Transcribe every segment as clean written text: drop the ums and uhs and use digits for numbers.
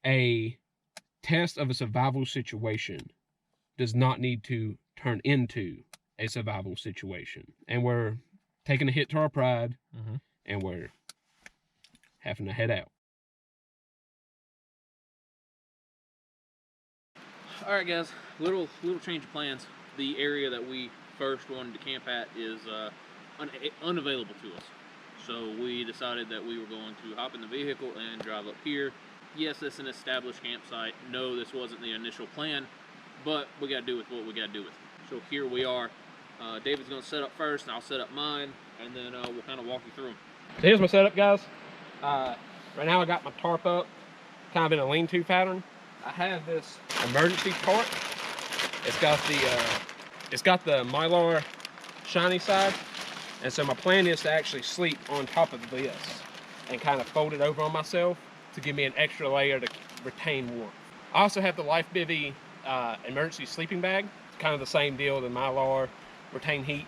a test of a survival situation does not need to turn into a survival situation. And we're taking a hit to our pride, and we're having to head out. All right, guys, little change of plans. The area that we first wanted to camp at is unavailable to us. So we decided that we were going to hop in the vehicle and drive up here. Yes, it's an established campsite. No, this wasn't the initial plan, but we got to do with what we got to do with it. So here we are. David's going to set up first, and I'll set up mine, and then we'll kind of walk you through them. So here's my setup, guys. Right now I got my tarp up, kind of in a lean-to pattern. I have this emergency tarp. It's got the Mylar shiny side, and so my plan is to actually sleep on top of this and kind of fold it over on myself to give me an extra layer to retain warmth. I also have the Life Bivy emergency sleeping bag. It's kind of the same deal, the Mylar retain heat,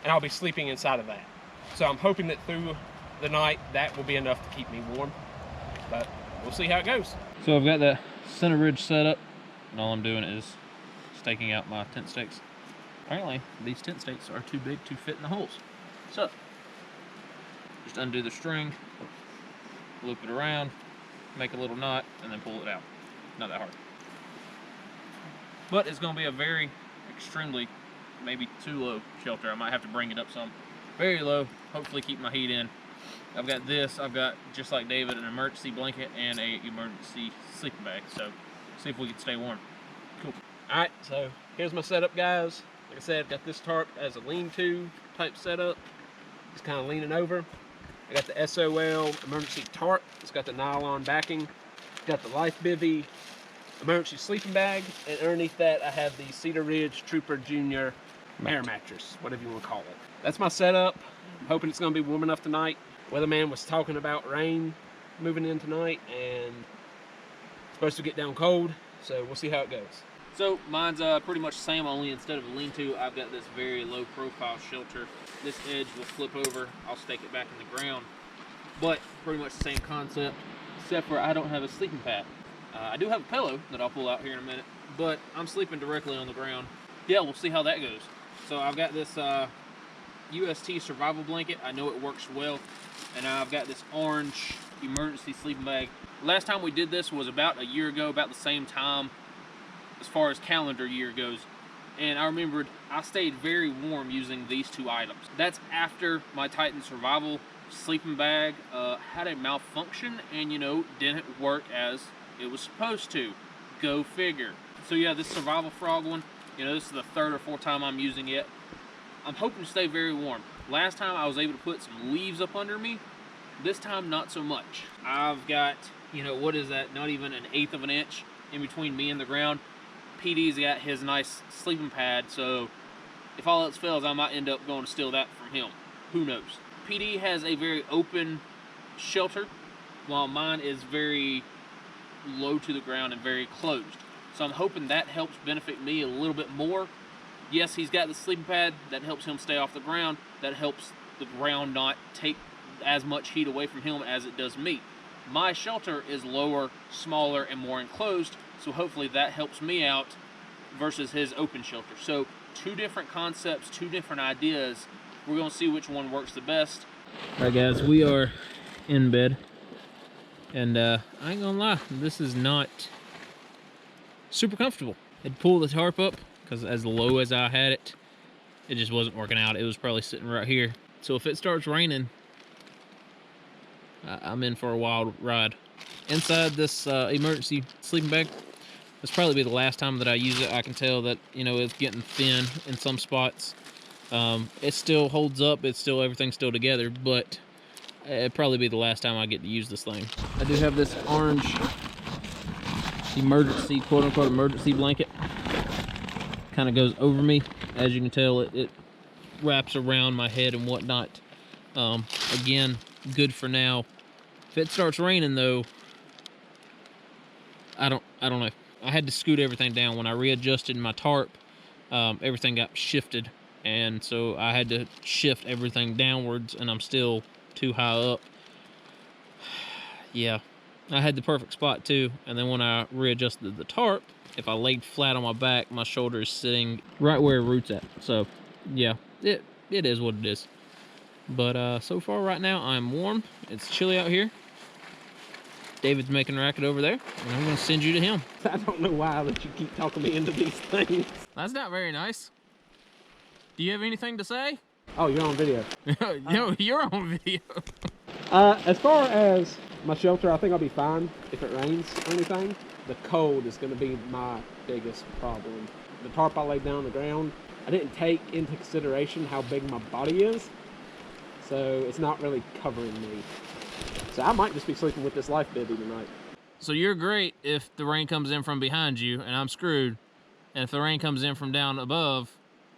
and I'll be sleeping inside of that. So I'm hoping that through the night that will be enough to keep me warm, but we'll see how it goes. So I've got that center ridge set up, and all I'm doing is staking out my tent stakes. Apparently these tent stakes are too big to fit in the holes. So just undo the string, loop it around, make a little knot, and then pull it out. Not that hard. But it's going to be a very extremely, maybe too low shelter. I might have to bring it up some. Very low, hopefully keep my heat in. I've got this, I've got, just like David, an emergency blanket and a emergency sleeping bag. So see if we can stay warm. Cool. All right, so here's my setup, guys. Like I said, got this tarp as a lean-to type setup. Just kind of leaning over. I got the SOL emergency tarp. It's got the nylon backing. Got the Life Bivy emergency sleeping bag, and underneath that I have the Cedar Ridge Trooper Junior air mattress, whatever you want to call it. That's my setup. I'm hoping it's going to be warm enough tonight. Weatherman was talking about rain moving in tonight, and it's supposed to get down cold, so we'll see how it goes. So mine's pretty much the same, only instead of a lean-to, I've got this very low profile shelter. This edge will flip over, I'll stake it back in the ground, but pretty much the same concept, except for I don't have a sleeping pad. I do have a pillow that I'll pull out here in a minute, but I'm sleeping directly on the ground. Yeah, we'll see how that goes. So I've got this UST survival blanket. I know it works well, and I've got this orange emergency sleeping bag. Last time we did this was about a year ago, about the same time as far as calendar year goes, and I remembered I stayed very warm using these two items. That's after my Titan survival sleeping bag had a malfunction and, you know, didn't work as it was supposed to. Go figure. So yeah, this survival frog one, you know, this is the third or fourth time I'm using it. I'm hoping to stay very warm. Last time I was able to put some leaves up under me. This time, not so much. I've got, you know, what is that? Not even an eighth of an inch in between me and the ground. PD's got his nice sleeping pad, so if all else fails, I might end up going to steal that from him. Who knows? PD has a very open shelter, while mine is very low to the ground and very closed. So I'm hoping that helps benefit me a little bit more. Yes, he's got the sleeping pad. That helps him stay off the ground. That helps the ground not take as much heat away from him as it does me. My shelter is lower, smaller, and more enclosed, so hopefully that helps me out versus his open shelter. So two different concepts, two different ideas. We're going to see which one works the best. All right, guys, we are in bed. And I ain't gonna lie, this is not super comfortable. I'd pull the tarp up because as low as I had it, it just wasn't working out. It was probably sitting right here. So if it starts raining, I'm in for a wild ride. Inside this emergency sleeping bag, this probably be the last time that I use it. I can tell that, you know, it's getting thin in some spots. It still holds up. It's still, everything's still together, but it'd probably be the last time I get to use this thing. I do have this orange emergency, quote-unquote emergency blanket. Kind of goes over me. As you can tell, it wraps around my head and whatnot. Again, good for now. If it starts raining though, I don't know. I had to scoot everything down. When I readjusted my tarp, everything got shifted, and so I had to shift everything downwards, and I'm still too high up. Yeah, I had the perfect spot too. And then when I readjusted the tarp, if I laid flat on my back, my shoulder is sitting right where it roots at. So yeah, it is what it is. But so far right now, I'm warm. It's chilly out here. David's making a racket over there, and I'm gonna send you to him. I don't know why I let you keep talking me into these things. That's not very nice. Do you have anything to say? Oh, you're on video. No, you're on video. As far as my shelter, I think I'll be fine if it rains or anything. The cold is going to be my biggest problem. The tarp I laid down on the ground, I didn't take into consideration how big my body is, so it's not really covering me. So I might just be sleeping with this life bivy tonight. So you're great if the rain comes in from behind you and I'm screwed, and if the rain comes in from down above,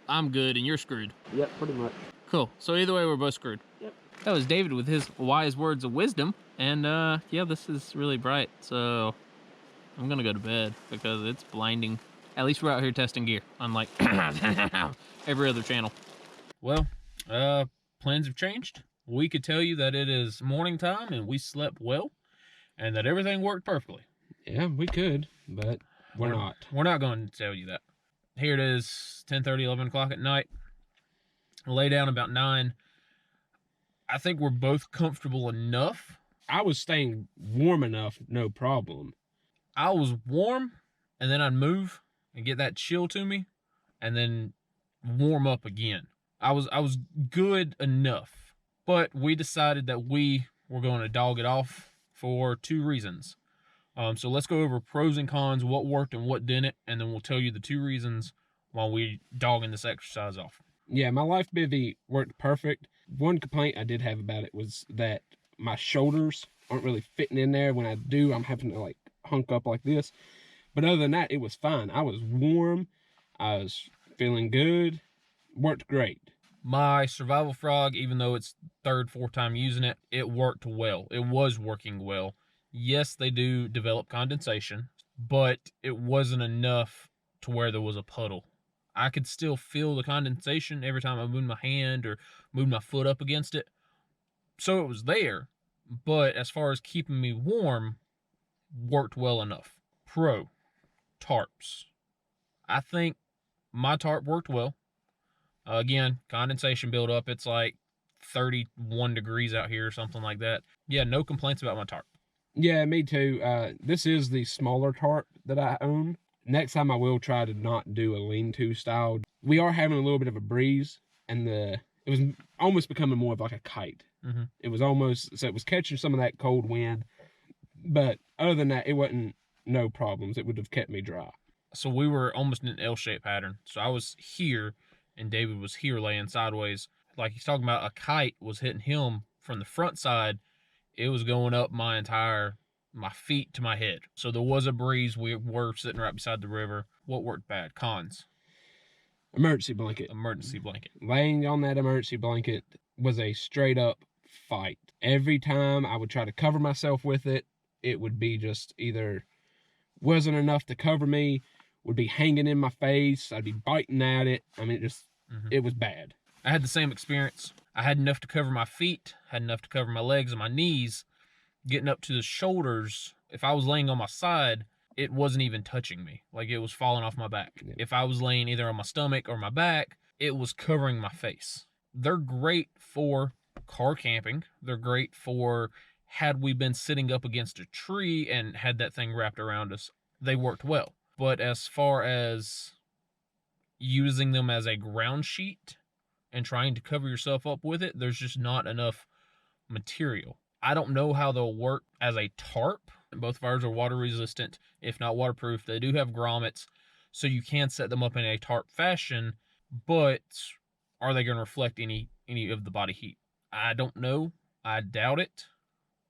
I'm good and you're screwed. Yep, pretty much. Cool. So either way, we're both screwed. Yep. That was David with his wise words of wisdom. And yeah, this is really bright. So I'm gonna go to bed because it's blinding. At least we're out here testing gear, unlike every other channel. Well, plans have changed. We could tell you that it is morning time and we slept well and that everything worked perfectly. Yeah, we could, but we're not. We're not going to tell you that. Here it is, 10:30, 11 o'clock at night. I lay down about 9. I think we're both comfortable enough. I was staying warm enough, no problem. I was warm, and then I'd move and get that chill to me, and then warm up again. I was good enough, but we decided that we were going to dog it off for 2 reasons. So let's go over pros and cons, what worked and what didn't, and then we'll tell you the 2 reasons while we dogging this exercise off. Yeah, my life bivy worked perfect. One complaint I did have about it was that my shoulders aren't really fitting in there. When I do, I'm having to like hunk up like this. But other than that, it was fine. I was warm. I was feeling good. Worked great. My survival frog, even though it's 3rd, 4th time using it, it worked well. It was working well. Yes, they do develop condensation, but it wasn't enough to where there was a puddle. I could still feel the condensation every time I moved my hand or moved my foot up against it. So it was there, but as far as keeping me warm, worked well enough. Pro, tarps. I think my tarp worked well. Again, condensation buildup. It's like 31 degrees out here or something like that. Yeah, no complaints about my tarp. Yeah, me too. This is the smaller tarp that I own. Next time I will try to not do a lean-to style. We are having a little bit of a breeze, and it was almost becoming more of like a kite. Mm-hmm. It was catching some of that cold wind, but other than that, it wasn't no problems. It would have kept me dry. So we were almost in an L-shaped pattern. So I was here, and David was here laying sideways. Like he's talking about, a kite was hitting him from the front side. It was going up my feet to my head. So there was a breeze. We were sitting right beside the river. What worked bad? Cons. Emergency blanket. Emergency blanket. Laying on that emergency blanket was a straight up fight. Every time I would try to cover myself with it, it would be just either wasn't enough to cover me, would be hanging in my face, I'd be biting at it. I mean, it was bad. I had the same experience. I had enough to cover my feet, had enough to cover my legs and my knees. Getting up to the shoulders, if I was laying on my side, it wasn't even touching me. Like it was falling off my back. Yeah. If I was laying either on my stomach or my back, it was covering my face. They're great for car camping. They're great for had we been sitting up against a tree and had that thing wrapped around us. They worked well. But as far as using them as a ground sheet and trying to cover yourself up with it, there's just not enough material. I don't know how they'll work as a tarp. Both of ours are water resistant, if not waterproof. They do have grommets, so you can set them up in a tarp fashion, but are they going to reflect any of the body heat? I don't know. I doubt it.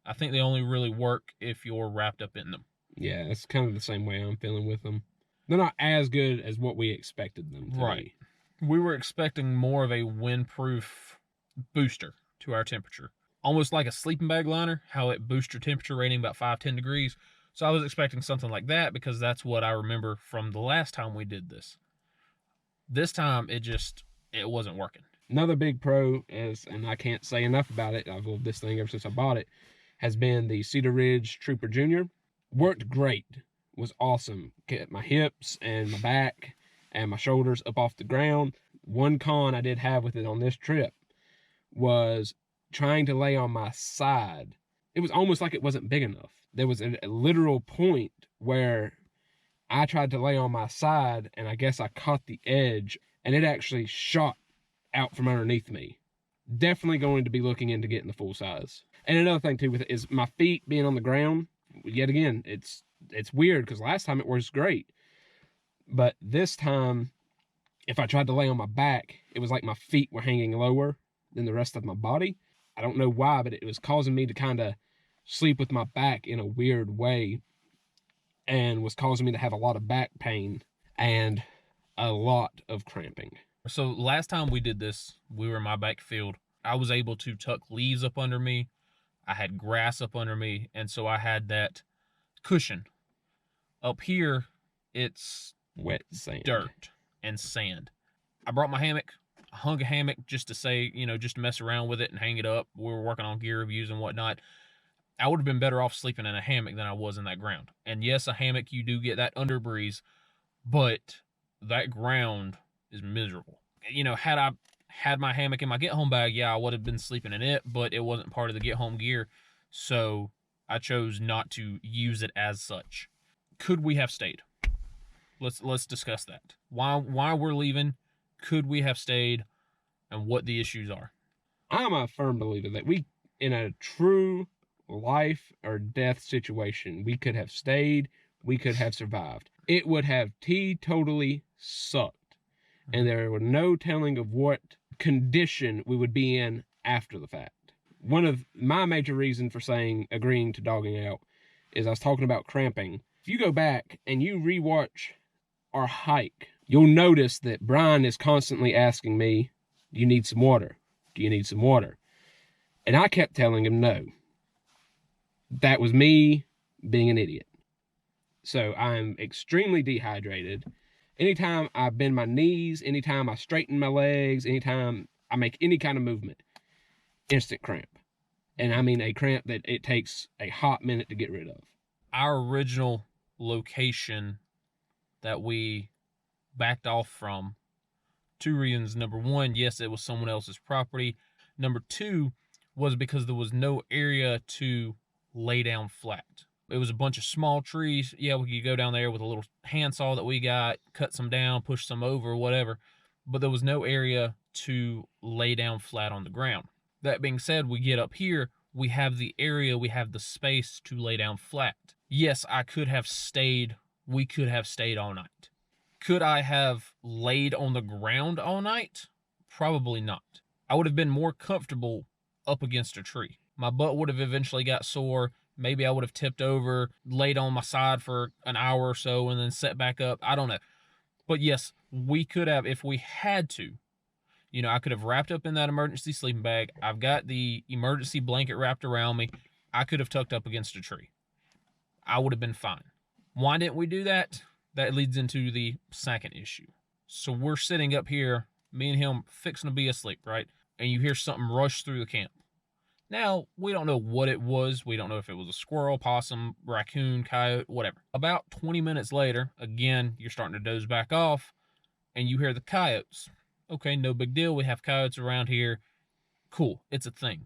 I think they only really work if you're wrapped up in them. Yeah, it's kind of the same way I'm feeling with them. They're not as good as what we expected them to be. We were expecting more of a windproof booster to our temperature. Almost like a sleeping bag liner, how it boosts your temperature rating about 5-10 degrees. So I was expecting something like that because that's what I remember from the last time we did this. This time, it wasn't working. Another big pro is, and I can't say enough about it, I've loved this thing ever since I bought it, has been the Cedar Ridge Trooper Junior. Worked great, was awesome. Kept my hips and my back and my shoulders up off the ground. One con I did have with it on this trip was trying to lay on my side. It was almost like it wasn't big enough. There was a literal point where I tried to lay on my side, and I guess I caught the edge, and it actually shot out from underneath me. Definitely going to be looking into getting the full size. And another thing too with it is my feet being on the ground. Yet again, it's weird because last time it was great, but this time, if I tried to lay on my back, it was like my feet were hanging lower than the rest of my body. I don't know why, but it was causing me to kind of sleep with my back in a weird way, and was causing me to have a lot of back pain and a lot of cramping. So last time we did this, we were in my back field. I was able to tuck leaves up under me. I had grass up under me, and so I had that cushion. Up here, it's wet sand, dirt and sand. I brought my hammock. I hung a hammock just to say, just to mess around with it and hang it up. We were working on gear reviews and whatnot. I would have been better off sleeping in a hammock than I was in that ground. And yes, a hammock, you do get that under breeze, but that ground is miserable. Had I had my hammock in my get home bag, yeah, I would have been sleeping in it, but it wasn't part of the get home gear, so I chose not to use it as such. Could we have stayed? Let's discuss that. Why we're leaving, could we have stayed, and what the issues are. I'm a firm believer that we, in a true life or death situation, we could have stayed, we could have survived. It would have teetotally sucked, and there were no telling of what condition we would be in after the fact. One of my major reasons for agreeing to dogging out is I was talking about cramping. If you go back and you rewatch our hike, you'll notice that Brian is constantly asking me, do you need some water? Do you need some water? And I kept telling him no. That was me being an idiot. So I'm extremely dehydrated. Anytime I bend my knees, anytime I straighten my legs, anytime I make any kind of movement, instant cramp. And I mean a cramp that it takes a hot minute to get rid of. Our original location that we backed off from, 2 reasons. Number one, yes, it was someone else's property. Number two was because there was no area to lay down flat. It was a bunch of small trees. Yeah, we could go down there with a little handsaw that we got, cut some down, push some over, whatever. But there was no area to lay down flat on the ground. That being said, we get up here, we have the area, we have the space to lay down flat. Yes, I could have stayed, we could have stayed all night. Could I have laid on the ground all night? Probably not. I would have been more comfortable up against a tree. My butt would have eventually got sore. Maybe I would have tipped over, laid on my side for an hour or so, and then set back up. I don't know. But yes, we could have, if we had to, I could have wrapped up in that emergency sleeping bag. I've got the emergency blanket wrapped around me. I could have tucked up against a tree. I would have been fine. Why didn't we do that? That leads into the second issue. So we're sitting up here, me and him fixing to be asleep, right? And you hear something rush through the camp. Now, we don't know what it was. We don't know if it was a squirrel, possum, raccoon, coyote, whatever. About 20 minutes later, again, you're starting to doze back off, and you hear the coyotes. Okay, no big deal. We have coyotes around here. Cool, it's a thing.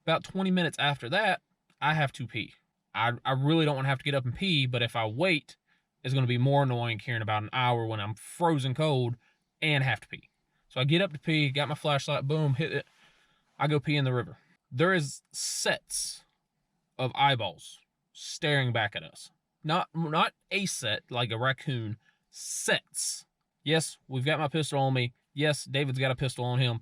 About 20 minutes after that, I have to pee. I really don't want to have to get up and pee, but if I wait, it's going to be more annoying here in about an hour when I'm frozen cold and have to pee. So I get up to pee, got my flashlight, boom, hit it. I go pee in the river. There is sets of eyeballs staring back at us. Not a set like a raccoon, sets. Yes, we've got my pistol on me. Yes, David's got a pistol on him.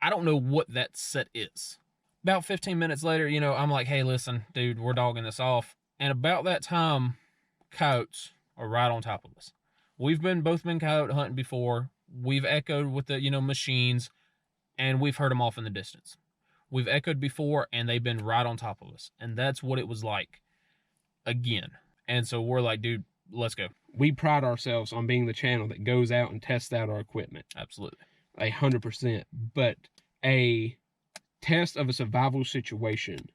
I don't know what that set is. About 15 minutes later, I'm like, hey, listen, dude, we're dogging this off. And about that time, coyotes are right on top of us. We've both been coyote hunting before. We've echoed with the, machines, and we've heard them off in the distance. We've echoed before, and they've been right on top of us. And that's what it was like again. And so we're like, dude, let's go. We pride ourselves on being the channel that goes out and tests out our equipment. Absolutely. 100%. But a test of a survival situation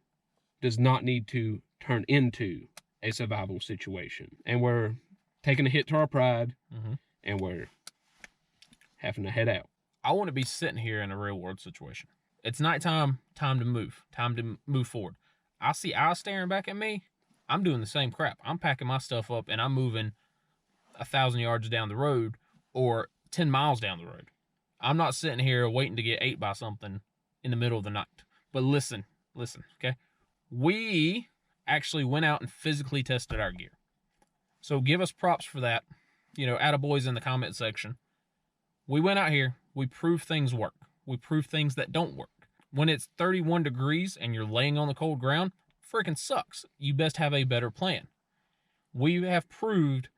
does not need to turn into a survival situation. And we're taking a hit to our pride, and we're having to head out. I want to be sitting here in a real world situation. It's nighttime, time to move forward. I see eyes staring back at me. I'm doing the same crap. I'm packing my stuff up and I'm moving 1,000 yards down the road or 10 miles down the road. I'm not sitting here waiting to get ate by something in the middle of the night. But listen, okay? We actually went out and physically tested our gear. So give us props for that. You know, attaboys in the comment section. We went out here, we proved things work. We proved things that don't work. When it's 31 degrees and you're laying on the cold ground, freaking sucks. You best have a better plan. We have proved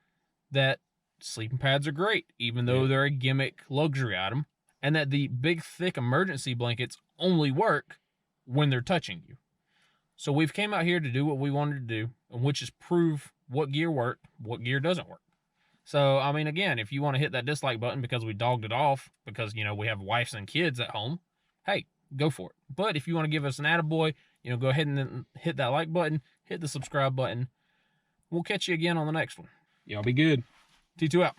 that sleeping pads are great, even though they're a gimmick luxury item, and that the big, thick emergency blankets only work when they're touching you. So we've came out here to do what we wanted to do, which is prove what gear worked, what gear doesn't work. So, I mean, again, if you want to hit that dislike button because we dogged it off because, you know, we have wives and kids at home, hey, go for it. But if you want to give us an attaboy, you know, go ahead and hit that like button, hit the subscribe button. We'll catch you again on the next one. Y'all be good. T2 out.